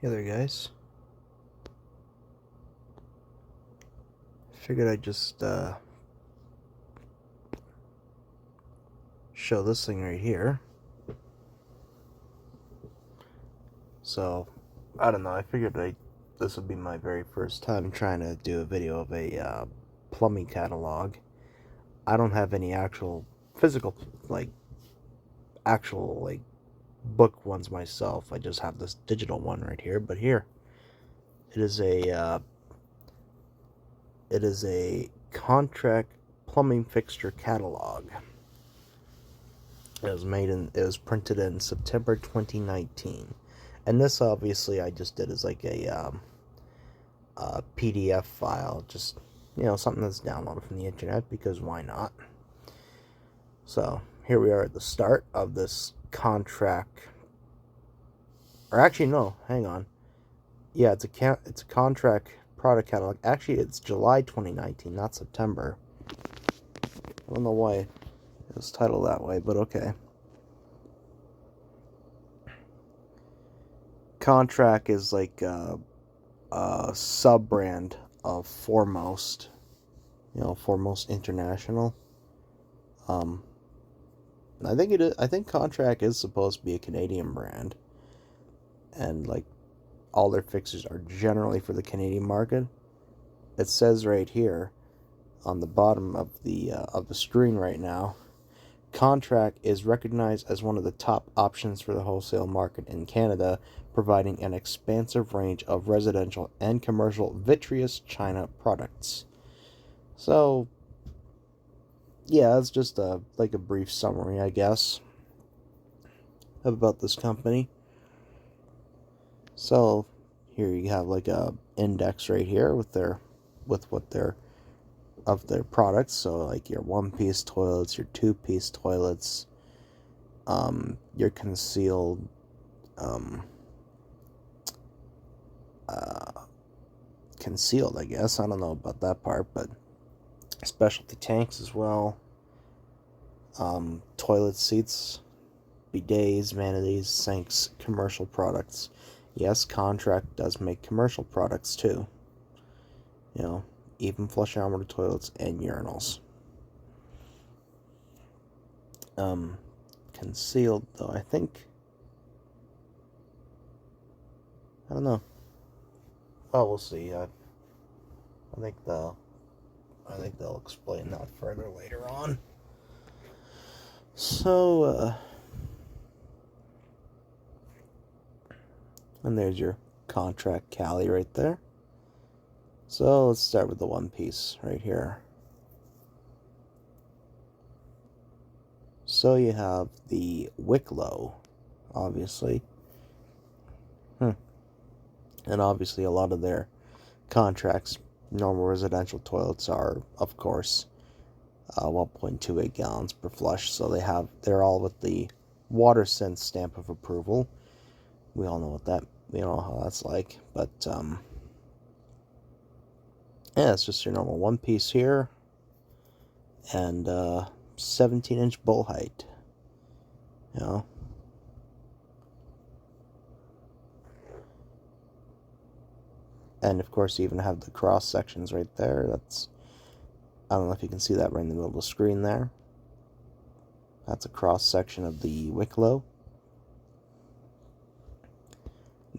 Hey there, guys. Figured I'd just show this thing right here. So, I don't know. I figured this would be my very first time trying to do a video of a plumbing catalog. I don't have any actual physical, actual book ones myself. I just have this digital one right here. But here, it is a Contrac plumbing fixture catalog. It was printed in September 2019, and this obviously I just did as like a PDF file, just something that's downloaded from the internet because why not? So here we are at the start of this Contrac, or actually no, hang on, yeah, it's a Contrac product catalog. Actually, it's July 2019, not September. I don't know why it was titled that way, but okay. Contrac is like a sub brand of Foremost, Foremost International. I think it is. I think Contrac is supposed to be a Canadian brand, and like all their fixtures are generally for the Canadian market. It says right here on the bottom of the screen right now, Contrac is recognized as one of the top options for the wholesale market in Canada, providing an expansive range of residential and commercial vitreous china products. So, yeah, it's just a brief summary, I guess, about this company. So, here you have like a index right here with their products. So like your one-piece toilets, your two-piece toilets, your concealed concealed, I guess. I don't know about that part, but specialty tanks as well. Toilet seats, bidets, vanities, sinks, commercial products. Yes, Contrac does make commercial products too. Even flush armored toilets and urinals. Concealed though, I don't know. Well, we'll see. I think they'll explain that further later on. So, and there's your Contrac Cali right there. So let's start with the one piece right here. So you have the Wicklow, obviously. And obviously a lot of their Contrac's normal residential toilets are, of course, 1.28 gallons per flush. So they're all with the WaterSense stamp of approval. We all know how that's like. But yeah, it's just your normal one piece here, and 17-inch bowl height. And of course, you even have the cross sections right there. I don't know if you can see that right in the middle of the screen there. That's a cross section of the Wicklow.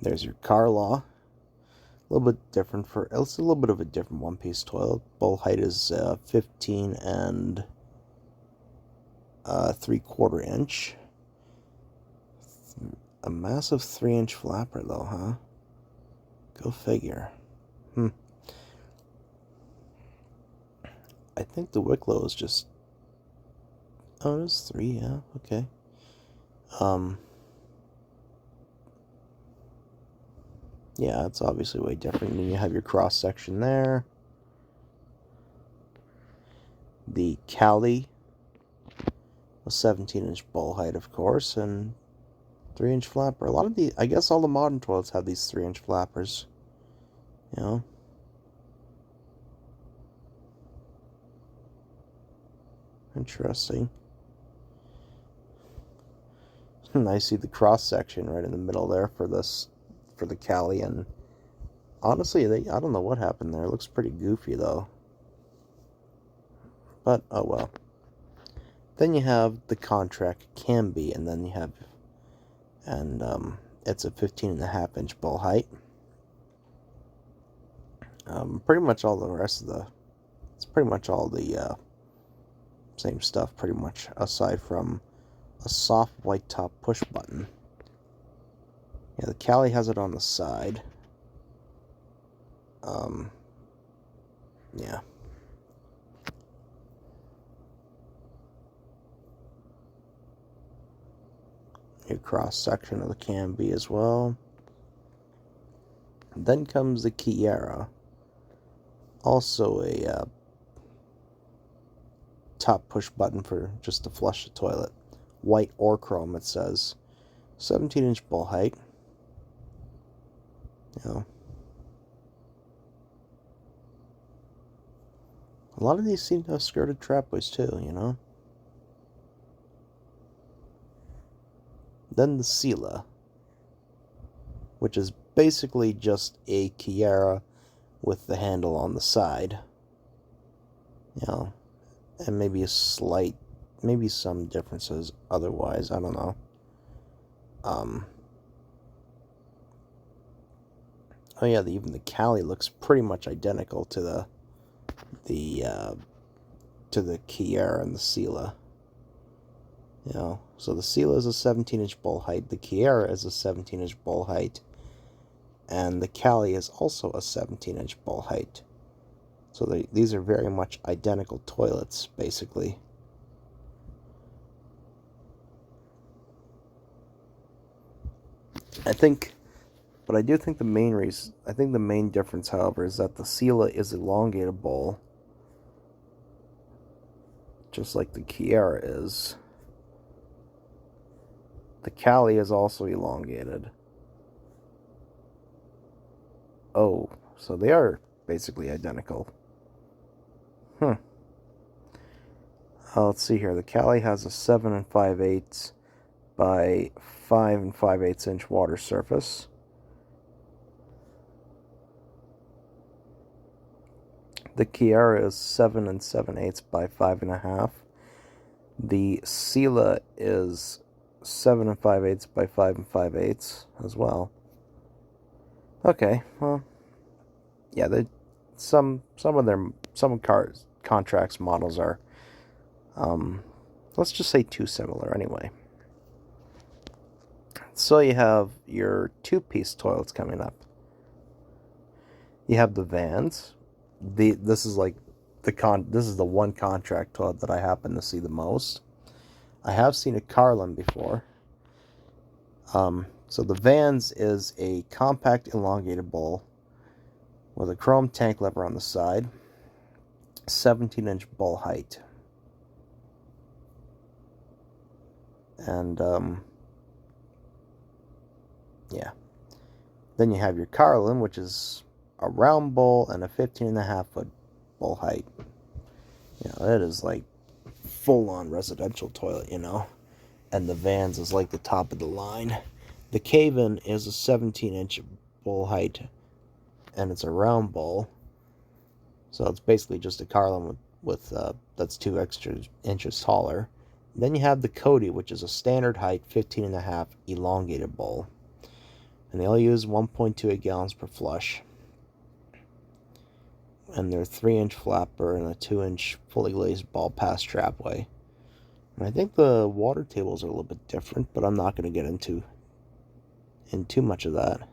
There's your Carlaw. A little bit different it's a little bit of a different one-piece toilet. Bowl height is 15 and 3/4 inch. A massive 3-inch flapper though, huh? Go figure. I think the Wicklow is just... Oh, it is 3, yeah, okay. Yeah, it's obviously way different. Then you have your cross section there. The Cali, a 17-inch bowl height, of course, and 3-inch flapper. I guess all the modern toilets have these 3-inch flappers. Interesting. And I see the cross section right in the middle there for for the Cali, and honestly, I don't know what happened there. It looks pretty goofy though. But oh well. Then you have the Contrac can be, and then you have, and it's a 15.5-inch bowl height. Pretty much all the rest of it's pretty much all the same stuff, pretty much, aside from a soft white top push button. Yeah, the Cali has it on the side. Yeah. Your cross section of the can be as well. Then comes the Kiera, also a top push button for just to flush the toilet. White or chrome, it says. 17-inch bowl height. You know, a lot of these seem to have skirted trapways too, you know. Then the Sela, which is basically just a Kiera with the handle on the side. You know, and maybe some differences otherwise, I don't know. Oh yeah, even the Cali looks pretty much identical to the Kiera and the Sela. You know, so the Sela is a 17-inch bowl height, the Kiera is a 17-inch bowl height, and the Cali is also a 17-inch bowl height. So these are very much identical toilets, basically. I do think the main difference, however, is that the Sela is elongated bowl, just like the Kiera is. The Cali is also elongated. Oh, so they are basically identical. Let's see here. The Cali has a 7 5/8 by 5 5/8 inch water surface. The Kiera is 7 7/8 by 5.5. The Sela is 7 5/8 by 5 5/8 as well. Okay, well, yeah, some Contrac's models are, let's just say too similar anyway. So you have your two-piece toilets coming up. You have the Vans. This is like this is the one Contrac toilet that I happen to see the most. I have seen a Carlin before. So the Vans is a compact elongated bowl with a chrome tank lever on the side, 17-inch bowl height. And yeah. Then you have your Carlin, which is a round bowl and a 15.5-foot bowl height. You know, it is like full-on residential toilet, you know. And the Vans is like the top of the line. The Cave-In is a 17-inch bowl height, and it's a round bowl. So it's basically just a Carlin with that's 2 extra inches taller. Then you have the Cody, which is a standard height 15.5 elongated bowl. And they all use 1.28 gallons per flush. And they're 3-inch flapper and a 2-inch fully glazed ball pass trapway. And I think the water tables are a little bit different, but I'm not going to get into too much of that.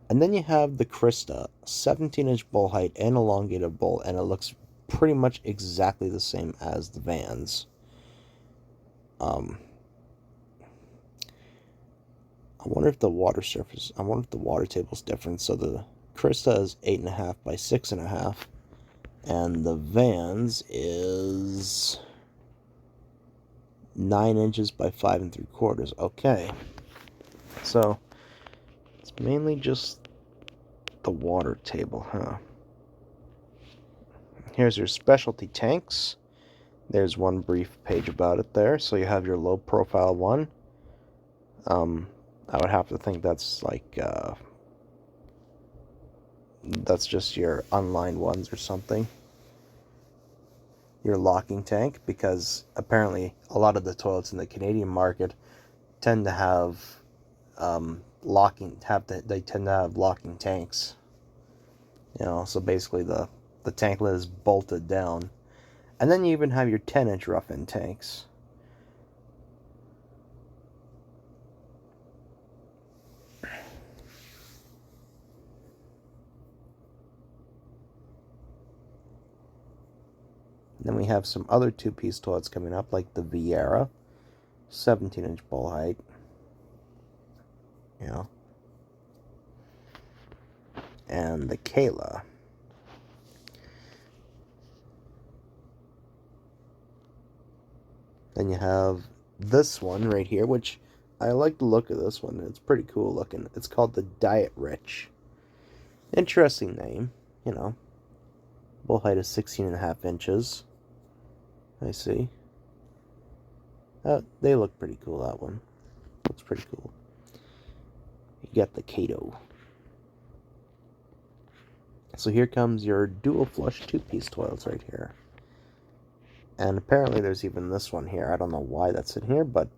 And then you have the Krista, 17-inch bowl height and elongated bowl, and it looks pretty much exactly the same as the Vans. I wonder if the water table's different. So the Krista is 8.5 by 6.5, and the Vans is 9 inches by 5 3/4. Okay, so it's mainly just the water table, huh? Here's your specialty tanks. There's one brief page about it there. So you have your low profile one. I would have to think that's like that's just your unlined ones or something. Your locking tank, because apparently a lot of the toilets in the Canadian market tend to have they tend to have locking tanks. So basically the tank lid is bolted down. And then you even have your 10-inch rough-in tanks. Then we have some other two-piece toilets coming up, like the Viera, 17-inch bowl height. And the Kayla. Then you have this one right here, which I like the look of this one. It's pretty cool looking. It's called the Diet Rich. Interesting name, Bowl height is 16.5 inches. I see. They look pretty cool, that one. Looks pretty cool. You got the Cato. So here comes your dual flush two-piece toilets right here. And apparently there's even this one here. I don't know why that's in here, but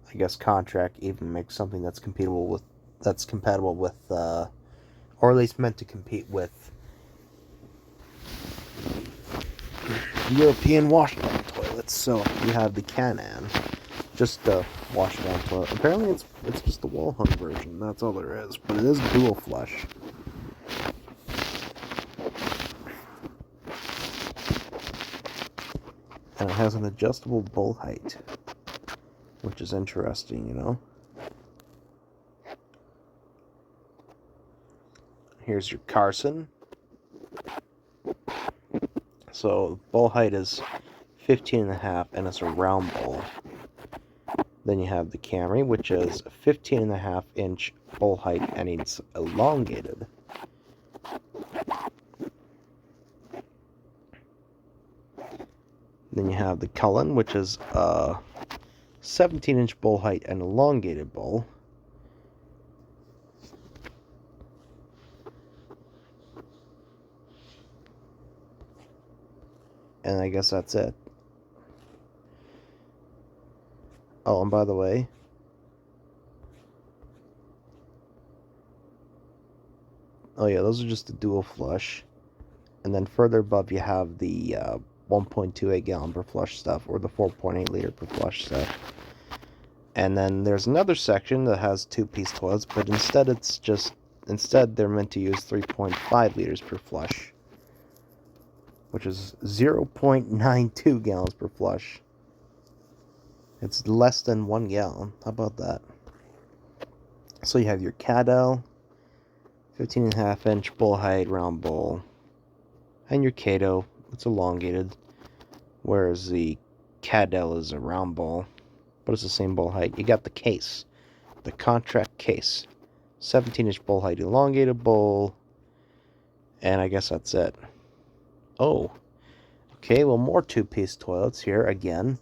I guess Contrac even makes something that's compatible with, or at least meant to compete with European washdown toilets. So you have the Can-Am, just a washdown toilet. Apparently it's just the wall hung version. That's all there is, but it is dual flush. And it has an adjustable bowl height, which is interesting, Here's your Carson. So bowl height is 15.5, and it's a round bowl. Then you have the Camry, which is 15.5-inch bowl height, and it's elongated. Then you have the Cullen, which is a 17-inch bowl height and elongated bowl. And I guess that's it. Oh, and by the way, those are just the dual flush. And then further above you have the 1.28 gallon per flush stuff, or the 4.8 liter per flush stuff. And then there's another section that has two-piece toilets, but instead they're meant to use 3.5 liters per flush, which is 0.92 gallons per flush. It's less than 1 gallon. How about that? So you have your Cadel, 15.5-inch bowl height round bowl, and your Cato, it's elongated, whereas the Cadel is a round bowl, but it's the same bowl height. You got the case, the Contrac case, 17-inch bowl height elongated bowl, and I guess that's it. Oh, okay, well, more two-piece toilets here again,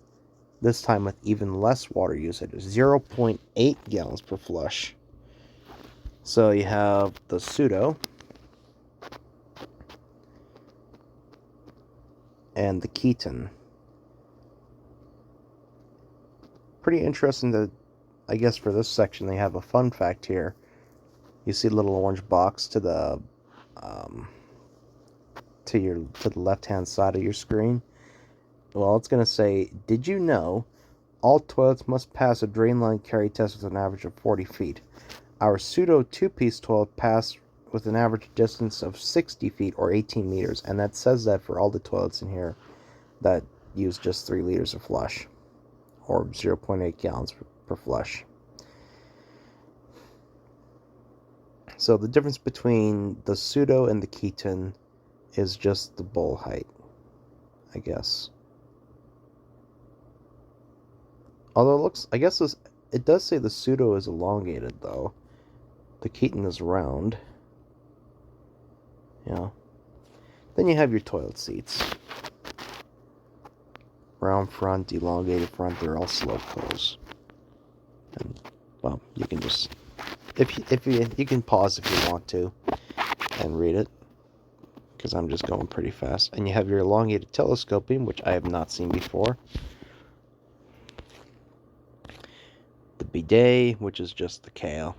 this time with even less water usage, 0.8 gallons per flush. So you have the Pseudo and the Keaton. Pretty interesting that, I guess for this section, they have a fun fact here. You see a little orange box to the to the left-hand side of your screen. Well, it's going to say, did you know all toilets must pass a drain line carry test with an average of 40 feet? Our Pseudo two-piece toilet passed with an average distance of 60 feet or 18 meters, and that says that for all the toilets in here that use just 3 liters of flush, or 0.8 gallons per flush. So the difference between the Pseudo and the Keaton is just the bowl height, I guess. Although it does say the Pseudo is elongated, though. The Keaton is round. Then you have your toilet seats. Round front, elongated front, they're all slope hose. And well, you can just, if you can pause if you want to and read it, because I'm just going pretty fast. And you have your elongated telescope beam, which I have not seen before. The bidet, which is just the kale.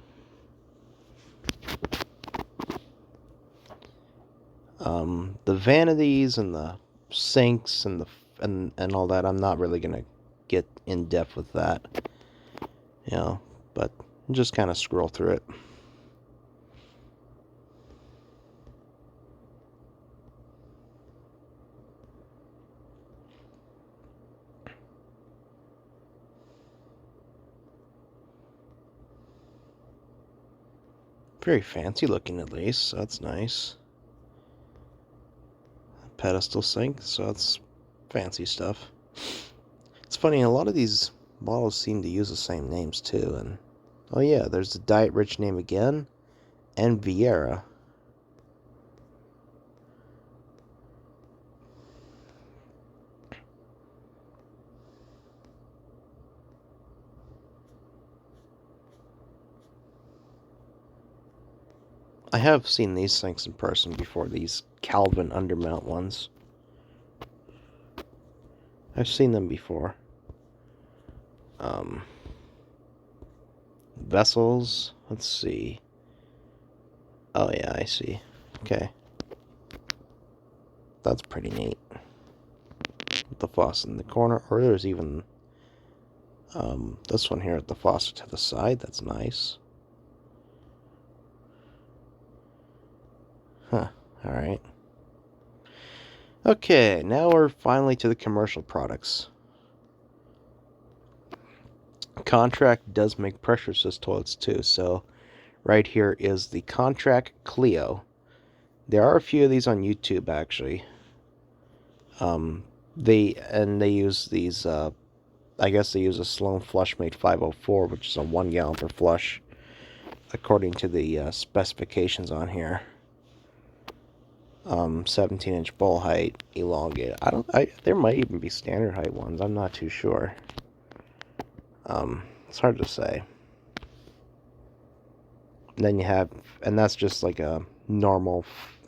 The vanities and the sinks and and all that, I'm not really gonna get in depth with that, but just kind of scroll through it. Very fancy looking, at least, so that's nice. Pedestal sink, so that's fancy stuff. It's funny, a lot of these bottles seem to use the same names too, and oh yeah, there's the Diet Rich name again, and Vieira. I have seen these sinks in person before, these Calvin undermount ones. I've seen them before. Vessels, let's see. Oh yeah, I see. Okay. That's pretty neat. With the faucet in the corner, or there's even this one here at the faucet to the side. That's nice. Huh, alright. Okay, now we're finally to the commercial products. Contrac does make pressure assist toilets too, so right here is the Contrac Clio. There are a few of these on YouTube, actually. They use these, I guess they use a Sloan Flushmate 504, which is a 1 gallon per flush, according to the specifications on here. 17-inch bowl height, elongated. There might even be standard height ones. I'm not too sure. It's hard to say. And then you have, and that's just like a normal,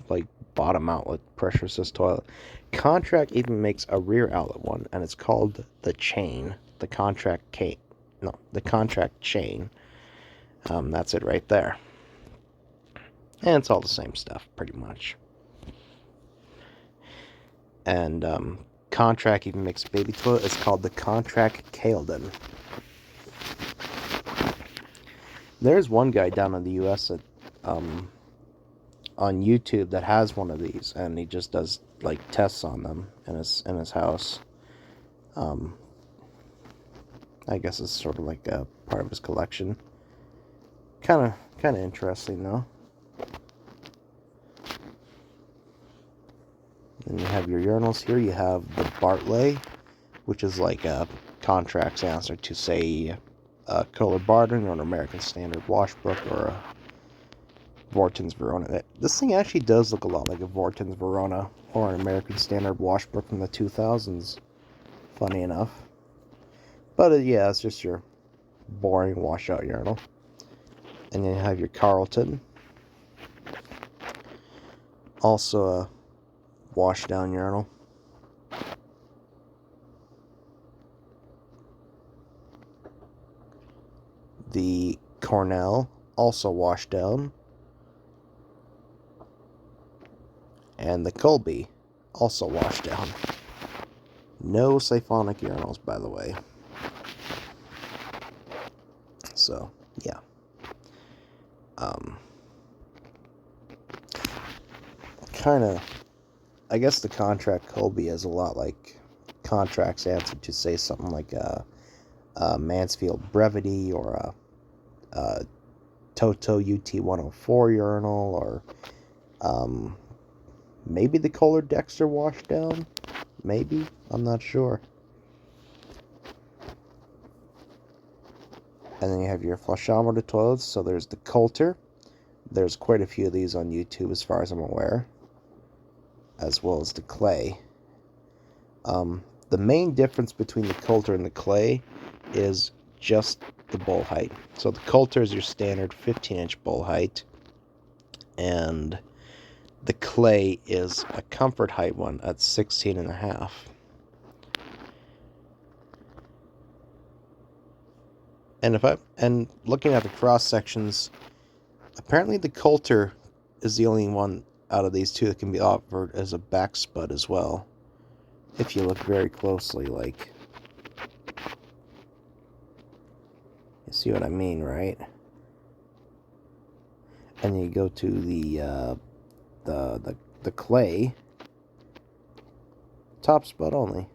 like, bottom outlet pressure assist toilet. Contrac even makes a rear outlet one, and it's called the Chain. The Contrac Chain. That's it right there. And it's all the same stuff, pretty much. And Contrac even makes a baby toilet. It's called the Contrac Caledon. There's one guy down in the U.S. that, on YouTube that has one of these, and he just does like tests on them in his house. I guess it's sort of like a part of his collection. Kind of interesting though. Then you have your urinals here. You have the Bartley, which is like a Contrac's answer to, say, a Kohler Barton or an American Standard Washbrook or a Vortens Verona. This thing actually does look a lot like a Vortens Verona or an American Standard Washbrook from the 2000s. Funny enough. But yeah, it's just your boring washout urinal. And then you have your Carlton. Also a wash down urinal. The Cornell, also wash down. And the Colby, also wash down. No siphonic urinals, by the way. So, yeah. I guess the Contrac Colby is a lot like Contrac's answer to, say, something like a Mansfield Brevity or a Toto UT104 urinal, or maybe the Kohler Dexter washdown. Maybe, I'm not sure. And then you have your flushometer toilets. So there's the Coulter. There's quite a few of these on YouTube as far as I'm aware, as well as the Clay. The main difference between the Coulter and the Clay is just the bowl height. So the Coulter is your standard 15-inch bowl height, and the clay is a comfort height one at 16.5. And looking at the cross sections, apparently the Coulter is the only one out of these two that can be offered as a back spud as well. If you look very closely, like, you see what I mean, right? And you go to the clay, top spud only.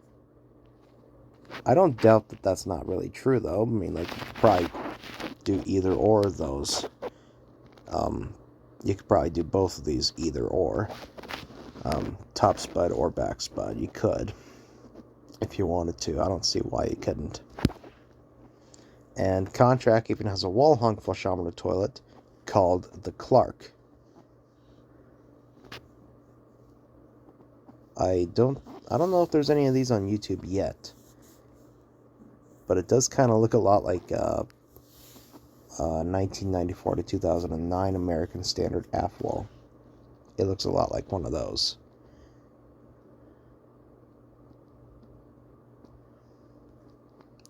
I don't doubt that that's not really true, though. I mean, like, you could probably do either or of those. You could probably do both of these either or. Top spud or back spud. You could, if you wanted to. I don't see why you couldn't. And Contrac even has a wall-hung flushometer toilet called the Clark. I don't know if there's any of these on YouTube yet, but it does kind of look a lot like 1994 to 2009 American Standard AFWO. It looks a lot like one of those.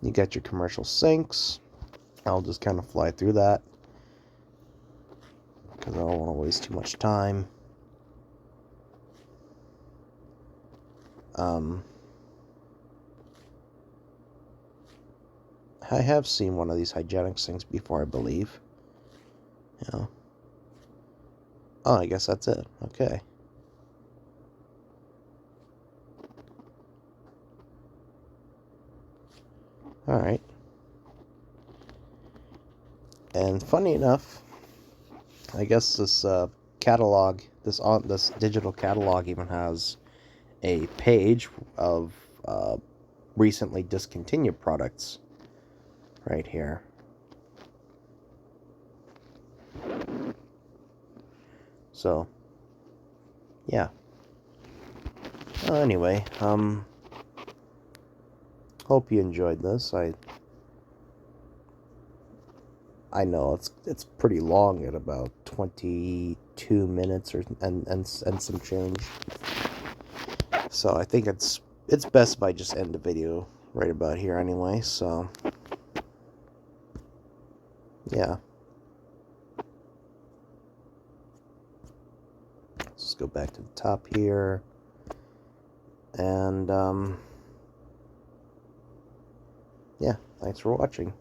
You got your commercial sinks. I'll just kind of fly through that because I don't want to waste too much time. I have seen one of these hygienic sinks before, I believe. Yeah. Oh, I guess that's it. Okay. Alright. And funny enough, I guess this catalog, this digital catalog even has a page of recently discontinued products right here. So, yeah. Anyway, hope you enjoyed this. I know it's pretty long at about 22 minutes and some change. So I think it's best if I just end the video right about here anyway. So yeah. Let's just go back to the top here. And yeah, thanks for watching.